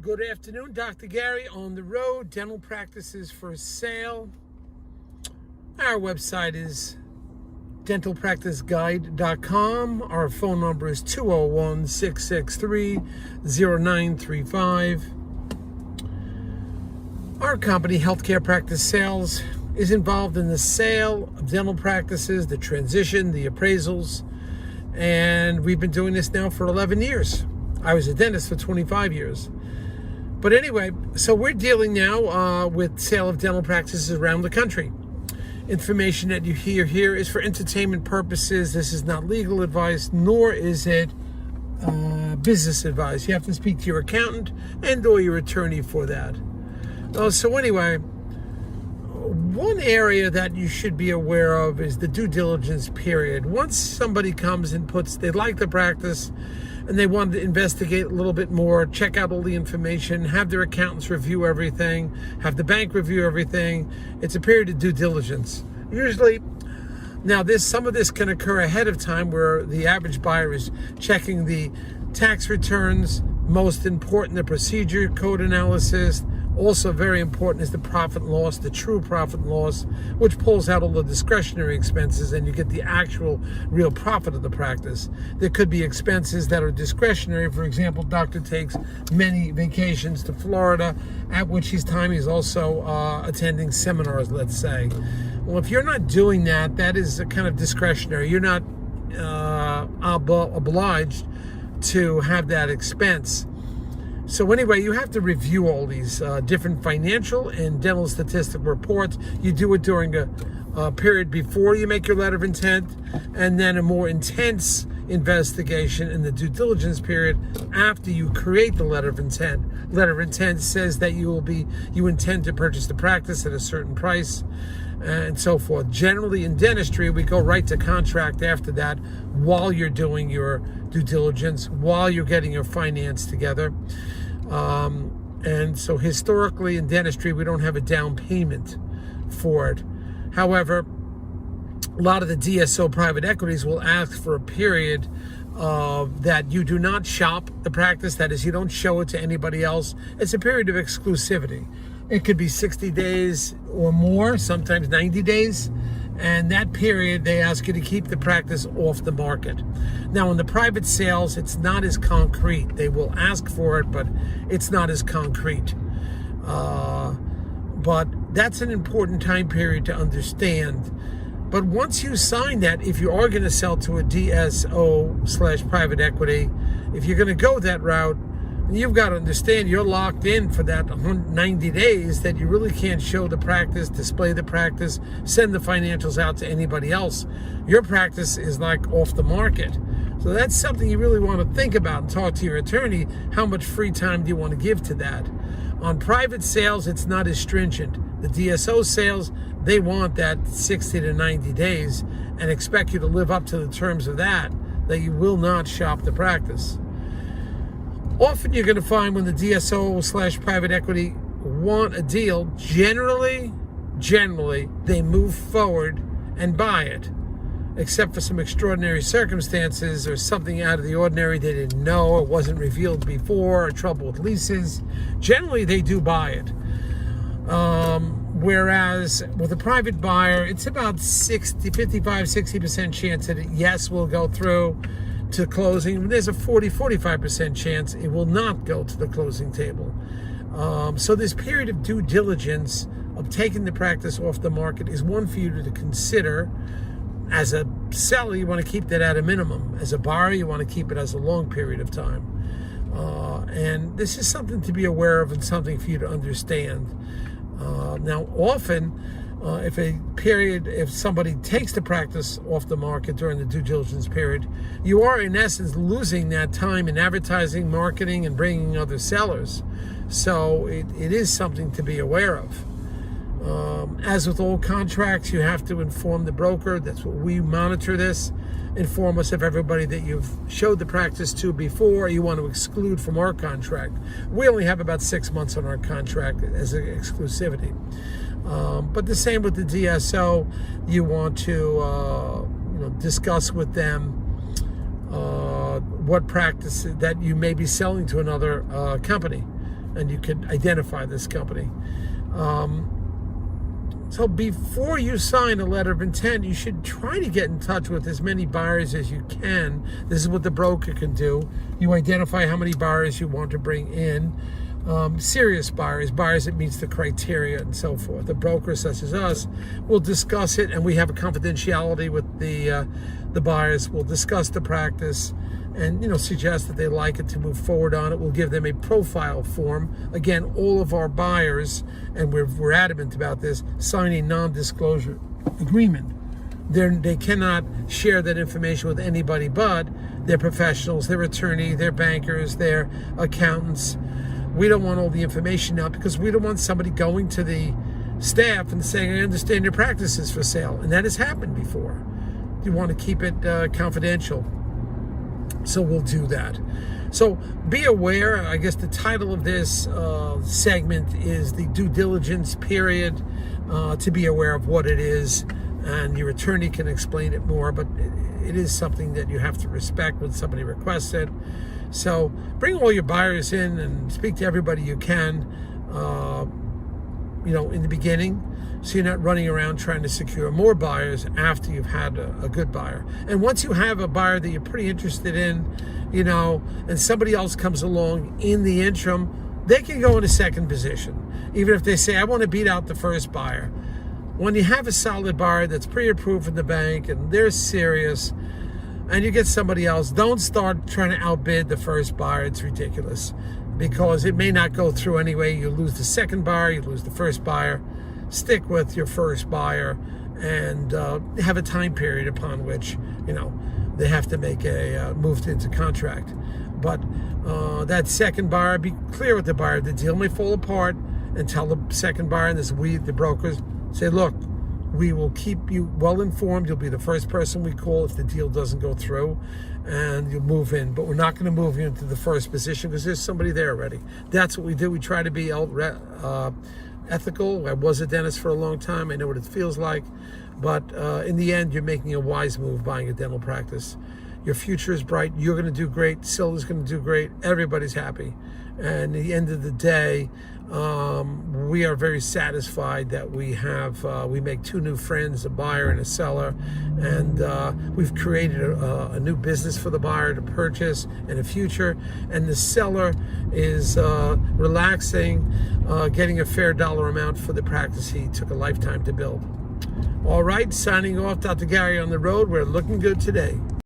Good afternoon, Dr. Gary on the road, dental practices for sale. Our website is dentalpracticeguide.com. Our phone number is 201-663-0935. Our company, Healthcare Practice Sales, is involved in the sale of dental practices, the transition, the appraisals, and we've been doing this now for 11 years. I was a dentist for 25 years. But anyway, so we're dealing now with sale of dental practices around the country. Information that you hear here is for entertainment purposes. This is not legal advice, nor is it business advice. You have to speak to your accountant and or your attorney for that. So anyway, one area that you should be aware of is the due diligence period. Once somebody comes and they like the practice, and they want to investigate a little bit more, check out all the information, have their accountants review everything, have the bank review everything. It's a period of due diligence. Usually, now some of this can occur ahead of time where the average buyer is checking the tax returns. Most important, the procedure code analysis. Also very important is the profit and loss, the true profit and loss, which pulls out all the discretionary expenses and you get the actual real profit of the practice. There could be expenses that are discretionary. For example, doctor takes many vacations to Florida, at which time he's also attending seminars, let's say. Well, if you're not doing that, that is a kind of discretionary. You're not obliged to have that expense. So anyway, you have to review all these different financial and dental statistic reports. You do it during a period before you make your letter of intent, and then a more intense investigation in the due diligence period after you create the letter of intent. Letter of intent says that you intend to purchase the practice at a certain price, and so forth. Generally in dentistry, we go right to contract after that, while you're doing your due diligence, while you're getting your finance together. And so historically in dentistry, we don't have a down payment for it. However, a lot of the DSO private equities will ask for a period that you do not shop the practice. That is, you don't show it to anybody else. It's a period of exclusivity. It could be 60 days or more, sometimes 90 days. And that period, they ask you to keep the practice off the market. Now, in the private sales, it's not as concrete. They will ask for it, but it's not as concrete. But that's an important time period to understand. But once you sign that, if you are going to sell to a DSO/private equity, if you're going to go that route, you've got to understand you're locked in for that 90 days that you really can't show the practice, display the practice, send the financials out to anybody else. Your practice is like off the market. So that's something you really want to think about and talk to your attorney. How much free time do you want to give to that? On private sales, it's not as stringent. The DSO sales, they want that 60 to 90 days and expect you to live up to the terms of that you will not shop the practice. Often you're going to find when the DSO/private equity want a deal, generally, they move forward and buy it. Except for some extraordinary circumstances or something out of the ordinary they didn't know or wasn't revealed before, or trouble with leases. Generally, they do buy it. Whereas with a private buyer, it's about 55-60% chance that yes, will go through to closing. There's a 40-45% chance it will not go to the closing table. So this period of due diligence of taking the practice off the market is one for you to consider. As a seller, you want to keep that at a minimum. As a buyer, you want to keep it as a long period of time. And this is something to be aware of and something for you to understand. Now, often, if somebody takes the practice off the market during the due diligence period, you are in essence losing that time in advertising, marketing, and bringing other sellers. So it is something to be aware of. As with all contracts, you have to inform the broker. That's what we monitor this. Inform us of everybody that you've showed the practice to before you want to exclude from our contract. We only have about 6 months on our contract as an exclusivity. But the same with the DSO. You want to discuss with them what practice that you may be selling to another company. and you can identify this company. So before you sign a letter of intent, you should try to get in touch with as many buyers as you can. This is what the broker can do. You identify how many buyers you want to bring in. Serious buyers that meets the criteria and so forth. The broker, such as us, will discuss it, and we have a confidentiality with the buyers. We'll discuss the practice and suggest that they like it to move forward on it. We'll give them a profile form. Again, all of our buyers, and we're adamant about this, sign a non-disclosure agreement. They cannot share that information with anybody but their professionals, their attorney, their bankers, their accountants. We don't want all the information out because we don't want somebody going to the staff and saying, I understand your practice is for sale. And that has happened before. You want to keep it confidential. So we'll do that. So be aware. I guess the title of this segment is the due diligence period, to be aware of what it is. And your attorney can explain it more, but it is something that you have to respect when somebody requests it. So bring all your buyers in and speak to everybody you can, in the beginning, so you're not running around trying to secure more buyers after you've had a good buyer. And once you have a buyer that you're pretty interested in, and somebody else comes along in the interim, they can go in a second position, even if they say, I want to beat out the first buyer. When you have a solid buyer that's pre-approved from the bank and they're serious, and you get somebody else, don't start trying to outbid the first buyer. It's ridiculous, because it may not go through anyway. You lose the second buyer, you lose the first buyer. Stick with your first buyer and have a time period upon which they have to make a move into contract. But that second buyer, be clear with the buyer. The deal may fall apart, and tell the second buyer, and this the brokers, say, look, we will keep you well informed. You'll be the first person we call if the deal doesn't go through, and you'll move in. But we're not going to move you into the first position because there's somebody there already. That's what we do. We try to be ethical. I was a dentist for a long time. I know what it feels like. But in the end, you're making a wise move buying a dental practice. Your future is bright. You're going to do great. Silver's going to do great. Everybody's happy. And at the end of the day, we are very satisfied that we make two new friends, a buyer and a seller, and we've created a new business for the buyer to purchase in the future, and the seller is relaxing, getting a fair dollar amount for the practice he took a lifetime to build. All right, signing off, Dr. Gary on the road. We're looking good today.